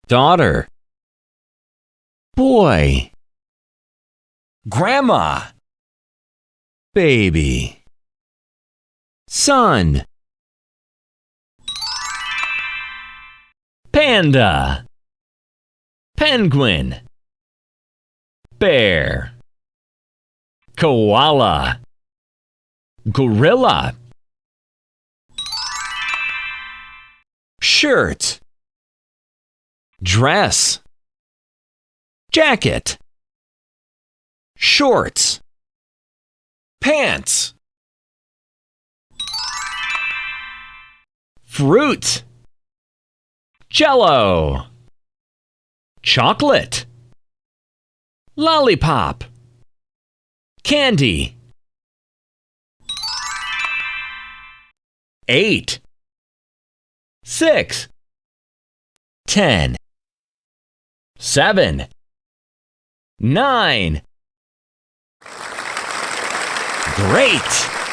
daughter, boy, grandma, baby, son, panda, penguin, bear, koala, gorilla, shirt, dress, jacket, shorts, pants, fruit, jello, chocolate, lollipop, candy, 8, 6, 10, 7, 9. Great!